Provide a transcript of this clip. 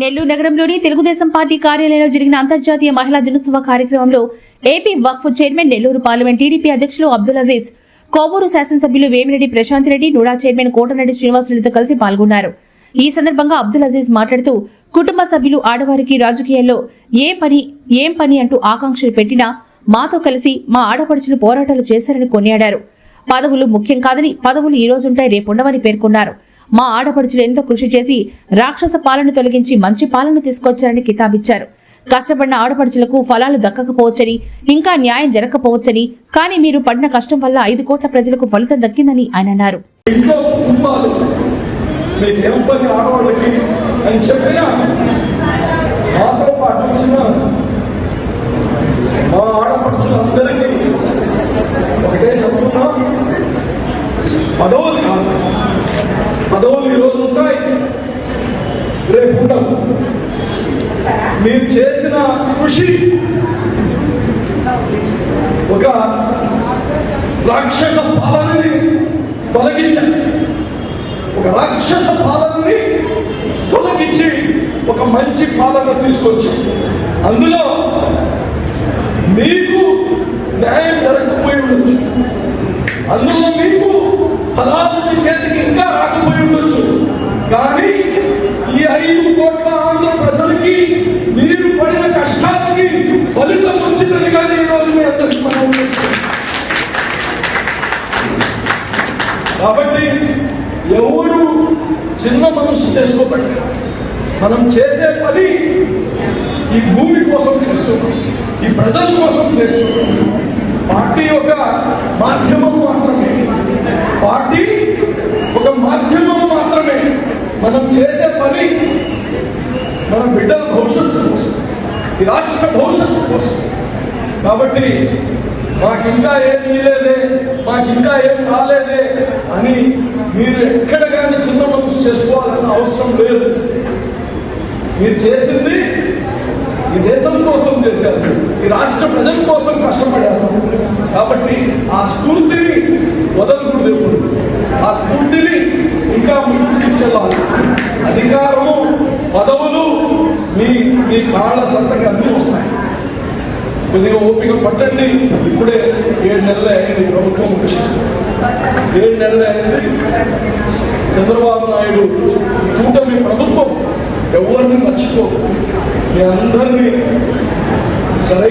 నెల్లూరు నగరంలోని తెలుగుదేశం పార్టీ కార్యాలయంలో జరిగిన అంతర్జాతీయ మహిళా దినోత్సవ కార్యక్రమంలో ఏపీ వక్ఫ్ చైర్మన్, నెల్లూరు పార్లమెంట్ టీడీపీ అధ్యక్షులు అబ్దుల్ అజీజ్, కోవూరు శాసనసభ్యులు వేమిరెడ్డి ప్రశాంత్ రెడ్డి, నుడా చైర్మన్ కోటరెడ్డి శ్రీనివాసరెడ్డితో కలిసి పాల్గొన్నారు. ఈ సందర్భంగా అబ్దుల్ అజీజ్ మాట్లాడుతూ, కుటుంబ సభ్యులు ఆడవారికి రాజకీయాల్లో ఏం పని అంటూ ఆకాంక్షలు పెట్టినా మాతో కలిసి మా ఆడపడుచులు పోరాటాలు చేశారని కొనియాడారు. పదవులు ముఖ్యం కాదని, పదవులు ఈ రోజుంటాయి రేపుండవని పేర్కొన్నారు. మా ఆడపడుచులు ఎంతో కృషి చేసి రాక్షస పాలన తొలగించి మంచి పాలన తీసుకొచ్చారని కితాబిచ్చారు. కష్టపడిన ఆడపడుచులకు ఫలాలు దక్కకపోవచ్చని, ఇంకా న్యాయం జరగకపోవచ్చని, కానీ మీరు పడిన కష్టం వల్ల 5 కోట్ల ప్రజలకు ఫలితం దక్కిందని ఆయన అన్నారు. పదవులు ఈరోజు ఉంటాయి, రేపు ఉండవు. మీరు చేసిన కృషి ఒక రాక్షస పాలనని తొలగించారు. ఒక రాక్షస పాలనని తొలగించి ఒక మంచి పాలన తీసుకొచ్చారు. అందులో మీకు న్యాయం జరగకపోయి ఉండొచ్చు, అందులో మీకు ఫలాలు మీ చేతికి ఇంకా రాకపోయి ఉండొచ్చు, కానీ ఈ 5 కోట్ల ఆంధ్ర ప్రజలకి మీరు పడిన కష్టానికి ఫలితం వచ్చిందని కానీ ఈరోజు మీ అందరికీ మనం. కాబట్టి ఎవరు చిన్న మనసు చేసుకోబట్టి మనం చేసే పని ఈ భూమి కోసం చేస్తున్నాం, ఈ ప్రజల కోసం చేస్తున్నాం. పార్టీ ఒక మాధ్యమం మాత్రమే, పార్టీ ఒక మాధ్యమం మాత్రమే. మనం చేసే పని మన బిడ్డల భవిష్యత్తు కోసం, ఈ రాష్ట్ర భవిష్యత్తు కోసం. కాబట్టి మాకింకా ఏం ఇలేదే, మాకింకా ఏం రాలేదే అని మీరు ఎక్కడ కానీ చిన్న మనసు చేసుకోవాల్సిన అవసరం లేదు. మీరు చేసింది ఈ దేశం కోసం చేశారు, ఈ రాష్ట్ర ప్రజల కోసం కష్టపడారు. కాబట్టి ఆ స్ఫూర్తిని వదలకూడదు, ఆ స్ఫూర్తిని ఇంకా ముందుకు తీసుకెళ్ళాలి. అధికారము, పదవులు మీ కాళ్ళ సంతకి అన్నీ వస్తాయి. కొద్దిగా ఓపిక పట్టండి. ఇప్పుడే 7 నెలలు అయింది ప్రభుత్వం వచ్చి, 7 నెలలు అయింది. చంద్రబాబు నాయుడు కూటమి ప్రభుత్వం ఎవరిని మర్చిపో, మీ అందరినీ సరైన